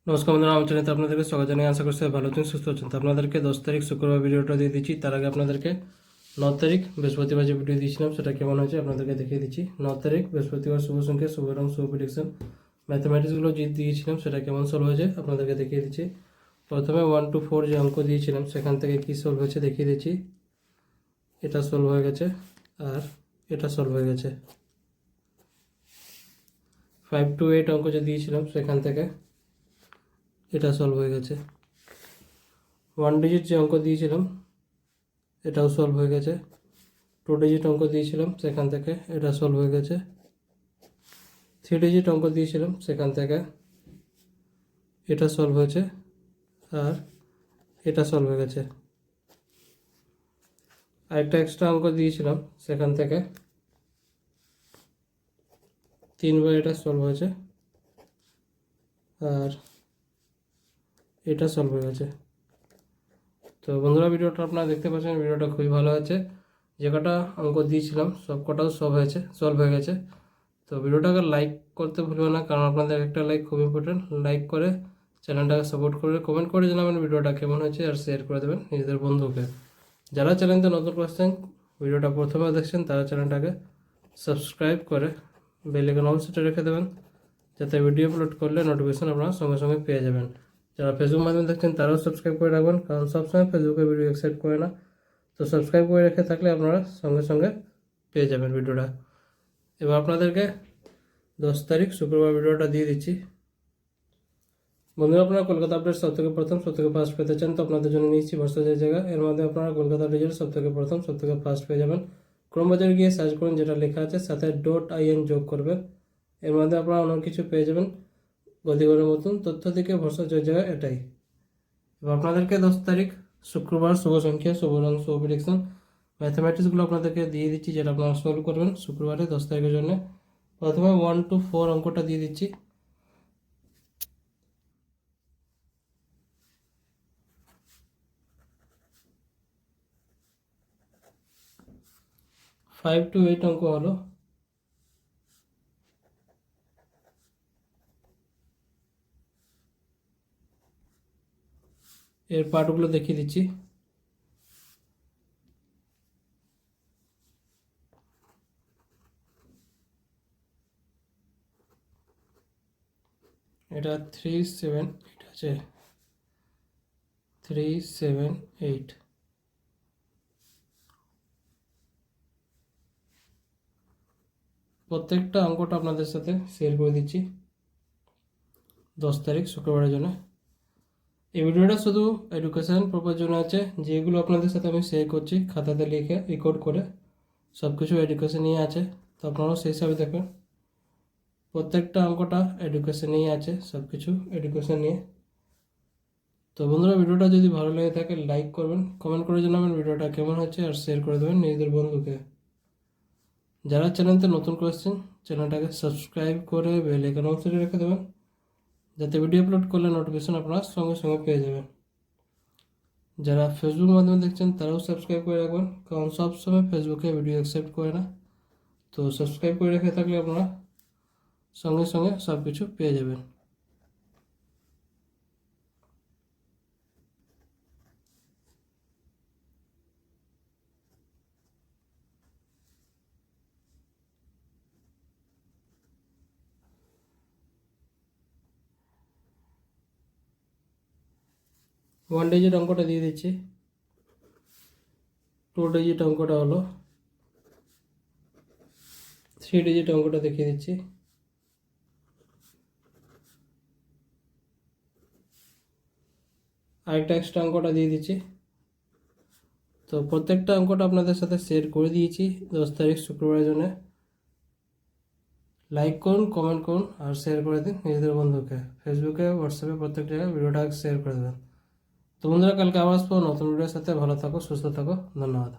নমস্কার বন্ধুরা, আমার চ্যানেলে আপনাদেরকে স্বাগত জানিয়ে আশা করছি ভালো আছেন, সুস্থ আছেন। তো আপনাদেরকে 10 তারিখ শুক্রবার ভিডিওটা দিয়ে দিচ্ছি। তার আগে আপনাদেরকে 9 তারিখ বৃহস্পতিবার যে ভিডিও দিয়েছিলাম সেটা কেমন হয়েছে আপনাদেরকে দেখিয়ে দিচ্ছি। 9 তারিখ বৃহস্পতিবার শুভ সংখ্যা, শুভ রং, শুভ প্রেডিকশন, ম্যাথমেটিক্সগুলো যে দিয়েছিলাম সেটা কেমন সলভ হয়েছে আপনাদেরকে দেখিয়ে দিচ্ছি। প্রথমে 1 to 4 যে অঙ্ক দিয়েছিলাম সেখান থেকে কী সলভ হয়েছে দেখিয়ে দিচ্ছি। এটা সলভ হয়ে গেছে আর এটা সলভ হয়ে গেছে। 5 to 8 অঙ্ক যে দিয়েছিলাম সেখান থেকে এটা সলভ হয়ে গেছে। 1 ডিজিট যে অঙ্ক দিয়েছিলাম এটাও সলভ হয়ে গেছে। 2 ডিজিট অঙ্ক দিয়েছিলাম সেখান থেকে এটা সলভ হয়ে গেছে। 3 ডিজিট অঙ্ক দিয়েছিলাম সেখান থেকে এটা সলভ হয়েছে আর এটা সলভ হয়ে গেছে। আরেকটা এক্সট্রা অঙ্ক দিয়েছিলাম সেখান থেকে 3বার এটা সলভ হয়েছে আর এটা সলভ হয়ে গেছে। তো বন্ধুরা, ভিডিওটা আপনারা দেখতে পাচ্ছেন, ভিডিওটা খুবই ভালো আছে। যে কটা অঙ্ক দিয়েছিলাম সব কটাও সলভ হয়ে গেছে। তো ভিডিওটাকে লাইক করতে ভুলবেন না, কারণ আপনাদের একটা লাইক খুব ইম্পর্টেন্ট। লাইক করে চ্যানেলটাকে সাপোর্ট করে কমেন্ট করে জানাবেন ভিডিওটা কেমন হয়েছে, আর শেয়ার করে দেবেন নিজেদের বন্ধুকে। যারা চ্যানেলতে নতুন করছেন, ভিডিওটা প্রথমে দেখছেন, তারা চ্যানেলটাকে সাবস্ক্রাইব করে বেল আইকন অল সেটে রেখে দেবেন, যাতে ভিডিও আপলোড করলে নোটিফিকেশন আপনারা সঙ্গে সঙ্গে পেয়ে যাবেন। যারা ফেসবুক মাধ্যমে দেখছেন তারাও সাবস্ক্রাইব করে রাখবেন, কারণ সবসময় ফেসবুকে ভিডিও অ্যাকসেপ্ট করে না। তো সাবস্ক্রাইব করে রেখে থাকলে আপনারা সঙ্গে সঙ্গে পেয়ে যাবেন ভিডিওটা। এবার আপনাদেরকে 10 তারিখ শুক্রবার ভিডিওটা দিয়ে দিচ্ছি। বন্ধুরা, আপনারা কলকাতা আপডেট সব থেকে প্রথম সব থেকে ফার্স্ট পেতে চান তো আপনাদের জন্য নিচ্ছি ভরসার জায়গা। এর মধ্যে আপনারা কলকাতা রেজাল্ট সব থেকে প্রথম সব থেকে ফার্স্ট পেয়ে যাবেন। ক্রোমবাজারে গিয়ে সার্চ করুন, যেটা লেখা আছে সাথে .in যোগ করবেন। এর মধ্যে আপনারা অনেক কিছু পেয়ে যাবেন গদিঘরের মতন তথ্য থেকে ভরসার জায়গা এটাই। এবার আপনাদেরকে 10 তারিখ শুক্রবার শুভ সংখ্যা, শুভ রং, শুভ প্রেডিকশন, ম্যাথমেটিক্সগুলো আপনাদেরকে দিয়ে দিচ্ছি, যেটা আপনারা সলভ করবেন শুক্রবারে 10 তারিখের জন্য। প্রথমে 1 to 4 অঙ্কটা দিয়ে দিচ্ছি। ফাইভ টু এইট অঙ্ক হলো। এর পার্টগুলো দেখিয়ে দিচ্ছি। এটা 3, 7, এটা আছে 3, 7, 8। প্রত্যেকটা অঙ্কটা আপনাদের সাথে শেয়ার করে দিচ্ছি 10 তারিখ শুক্রবারের জন্য। এই ভিডিওটা শুধু এডুকেশন পারপাস জন্য আছে। যেগুলো আপনাদের সাথে আমি শেয়ার করছি খাতাতে লিখে রেকর্ড করে সব কিছু এডুকেশন নিয়ে আছে, তো আপনারাও সেই হিসাবে দেখবেন। প্রত্যেকটা অঙ্কটা এডুকেশন নিয়ে আছে, সব কিছু এডুকেশন নিয়ে। তো বন্ধুরা, ভিডিওটা যদি ভালো লেগে থাকে লাইক করবেন, কমেন্ট করে জানাবেন ভিডিওটা কেমন হচ্ছে, আর শেয়ার করে দেবেন নিজেদের বন্ধুকে। যারা চ্যানেলতে নতুন করেছেন চ্যানেলটাকে সাবস্ক্রাইব করে বেল আইকন অন করে রেখে দেবেন, যাতে ভিডিও আপলোড করলে নোটিফিকেশন আপনারা সঙ্গে সঙ্গে পেয়ে যাবেন। যারা ফেসবুক মাধ্যমে দেখছেন তারাও সাবস্ক্রাইব করে রাখবেন, কারণ সব সময় ফেসবুকে ভিডিও অ্যাকসেপ্ট করে না। তো সাবস্ক্রাইব করে রেখে থাকলে আপনারা সঙ্গে সঙ্গে সব কিছু পেয়ে যাবেন। ওয়ান ডিজিট অঙ্কটা দিয়ে দিচ্ছি। 2 ডিজিট অঙ্কটা হলো। 3 ডিজিট অঙ্কটা দেখিয়ে দিচ্ছি। আরেকটা এক্সট্রা অঙ্কটা দিয়ে দিচ্ছি। তো প্রত্যেকটা অঙ্কটা আপনাদের সাথে শেয়ার করে দিয়েছি 10 তারিখ শুক্রবারের জন্য। লাইক করুন, কমেন্ট করুন আর শেয়ার করে দিন নিজেদের বন্ধুকে। ফেসবুকে, হোয়াটসঅ্যাপে প্রত্যেক জায়গায় ভিডিওটা শেয়ার করে দেবেন। তো বন্ধুরা, কালকে আবার আসবো নতুন ভিডিওর সাথে। ভালো থাকো, সুস্থ থাকো, ধন্যবাদ।